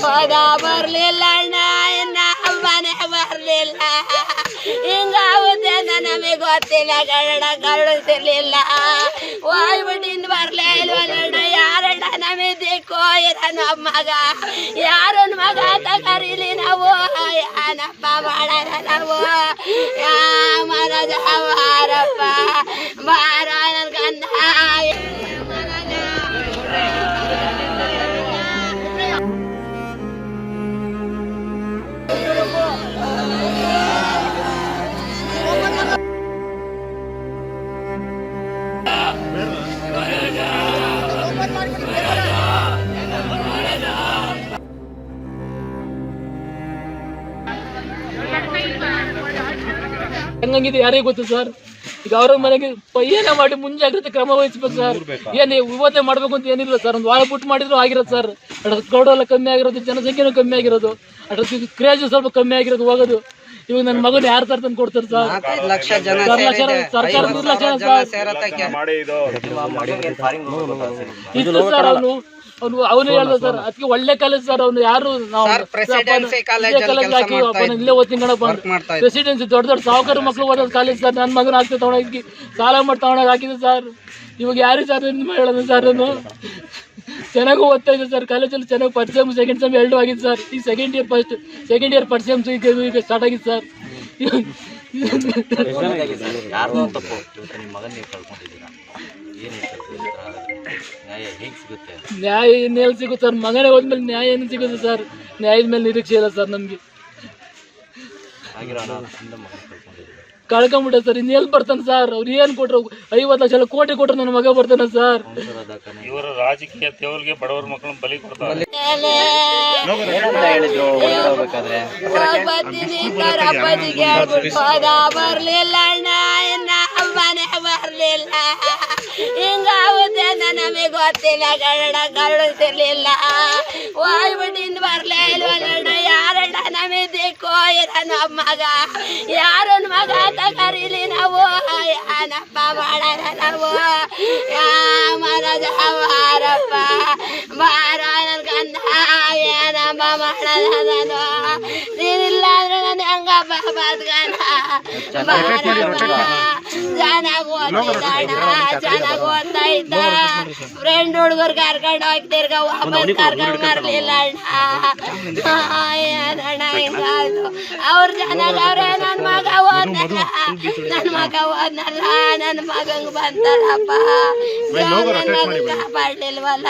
ಹೋದ ಬರ್ಲಿಲ್ಲ ಅಣ್ಣ ಇನ್ನ ಮನೆ ಬರ್ಲಿಲ್ಲ ಹಿಂಗಾಗುತ್ತೆ ನಮಗೆ ಗೊತ್ತಿಲ್ಲ ಕನ್ನಡ ಕಳಿಸಿರ್ಲಿಲ್ಲ ಹೋಗ್ಬಿಟ್ಟಿನ್ ಬರ್ಲೇ ಇಲ್ವಲ್ಲ ಯಾರಣ್ಣ ನಮಗೆ ದಿಕ್ಕೋ ಇರನು ಮಗ ಯಾರನ್ ಮಗ ಅಂತ ಕರೀಲಿ ನಾವು ಏನಪ್ಪ ಮಾಡೋಣ ನಾವು ಮನದ ಬಾರಪ್ಪ ಬಾರ ನನ್ ಗಂಧ ಹೆಂಗಿದೆ ಯಾರಿಗೆ ಗೊತ್ತು ಸರ್. ಈಗ ಅವ್ರ ಮನೆಗೆ ಏನೇ ಮಾಡಿ ಮುಂಜಾಗ್ರತೆ ಕ್ರಮ ವಹಿಸ್ಬೇಕು ಸರ್. ಏನ್ ಇವತ್ತೇ ಮಾಡ್ಬೇಕು ಅಂತ ಏನಿಲ್ಲ ಸರ್. ಒಂದು ವಾರ ಬಿಟ್ಟು ಮಾಡಿದ್ರು ಆಗಿರೋದು ಸರ್. ಕ್ರೌಡ್ ಎಲ್ಲ ಕಮ್ಮಿ ಆಗಿರೋದು, ಜನಸಂಖ್ಯೆನೂ ಕಮ್ಮಿ ಆಗಿರೋದು, ಕ್ರೇಜ್ ಸ್ವಲ್ಪ ಕಮ್ಮಿ ಆಗಿರೋದು ಹೋಗೋದು. ಇವಾಗ ನನ್ನ ಮಗನ ಯಾರು ತಂದು ಕೊಡ್ತಾರೆ ಸರ್? ಸರ್ಕಾರ ನಿರ್ಲಕ್ಷ್ಯ ಸರ್. ಅವನು ಹೇಳ್ದ ಸರ್ ಅದಕ್ಕೆ ಒಳ್ಳೆ ಕಾಲೇಜ್ ಸರ್. ಅವ್ನು ಯಾರು ಇಲ್ಲೇ ಓದ್ತಿಂಗಣಪ್ಪ ಪ್ರೆಸಿಡೆನ್ಸಿ ದೊಡ್ಡ ದೊಡ್ಡ ಸಾವುಕಾರ ಮಕ್ಕಳು ಓದೋದು ಕಾಲೇಜ್ ಸರ್. ನನ್ನ ಮಗನ ಆಗ್ತದೆ ತಗೊಂಡೋಗಿ ಸಾಲ ಮಾಡಿ ತಗೊಂಡೋಗಿ ಹಾಕಿದೆ ಸರ್. ಇವಾಗ ಯಾರಿಗೆ ಸರ್ ಹೇಳೋದು ಸರ್? ನಾನು ಚೆನ್ನಾಗೂ ಓದ್ತಾ ಇದ್ದೆ ಸರ್. ಕಾಲೇಜಲ್ಲಿ ಚೆನ್ನಾಗಿ ಫಸ್ಟ್ ಸೆಮ್ ಸೆಕೆಂಡ್ ಸೆಮ್ ಎರಡು ಆಗಿದೆ ಸರ್. ಈ ಸೆಕೆಂಡ್ ಇಯರ್ ಫಸ್ಟ್ ಸೆಮ್ ಈಗ ಸ್ಟಾರ್ಟ್ ಆಗಿದೆ ಸರ್. ನ್ಯಾಯ ಇನ್ನೆಲ್ಲಿ ಸಿಗುತ್ತೆ ಸರ್? ಮಗನೇ ಹೋದ್ಮೇಲೆ ನ್ಯಾಯ ಏನು ಸಿಗುತ್ತೆ ಸರ್? ನ್ಯಾಯದ ಮೇಲೆ ನಿರೀಕ್ಷೆ ಇಲ್ಲ ಸರ್ ನಮ್ಗೆ. ಕಳ್ಕೊಂಬಿಟ್ಟೆ ಸರ್. ಇನ್ನೆಲ್ಲಿ ಬರ್ತಾನೆ ಸರ್? ಅವ್ರು ಏನ್ ಕೊಟ್ರು? 50 ಲಕ್ಷ ಕೋಟಿ ಕೊಟ್ರು ನನ್ನ ಮಗ ಬರ್ತಾನೆ ಸರ್. ಇವರು ರಾಜಕೀಯ ದೇವರಿಗೆ ಬಡವರ ಮಕ್ಕಳನ್ನ ಬಲಿ ಕೊಡ್ತಾರೆ. ಬರ್ಲಿಲ್ಲ ಅಣ್ಣ ಇನ್ನ ಮನೆ ಬರ್ಲಿಲ್ಲ ಹಿಂಗಾಗುತ್ತೆ ನಮಗೆ ಗೊತ್ತಿಲ್ಲ ಕನ್ನಡ ಕಳಿಸಿರ್ಲಿಲ್ಲ ಹೋಗ್ಬಿಟ್ಟಿನ್ ಬರ್ಲೇ ಇಲ್ವಲ್ಲ ಯಾರಣ್ಣ ನಮಗೆ ದಿಕ್ಕೋ ಇರನು ಮಗ ಯಾರನ್ ಮಗ ಅಂತ ಕರೀಲಿ ನಾವು ಏನಪ್ಪ ಮಾಡೋಣ ನಾವು ಮನದ ಬಾರಪ್ಪ ಬಾರ ನನ್ ಗಂಧ ಏನಪ್ಪ ಮಾಡೋಣ ನಾನು ನೀನಿಲ್ಲ ಅಂದ್ರೆ ನಾನು ಹೆಂಗಪ್ಪ ಬದ್ಗಣ ಚೆನ್ನಾಗಿ ಓದ್ತಾ ಇದ್ದ ಫ್ರೆಂಡ್ ಹುಡುಗರು ಕರ್ಕೊಂಡು ಹೋಗಿ ತಿರ್ಗ ವಾಪಸ್ ಕರ್ಕೊಂಡು ಬರ್ಲಿಲ್ಲ ಅಣ್ಣ ಹಿಂಗಾಯ್ತು. ಅವ್ರು ಚೆನ್ನಾಗವ್ರೆ. ನನ್ನ ಮಗ ಓದ್ನಲ್ಲ ನನ್ನ ಮಗಂಗ್ ಬಂತಲ್ಲಪ್ಪ ಕಾಪಾಡ್ಲಿಲ್ವಲ್ಲ.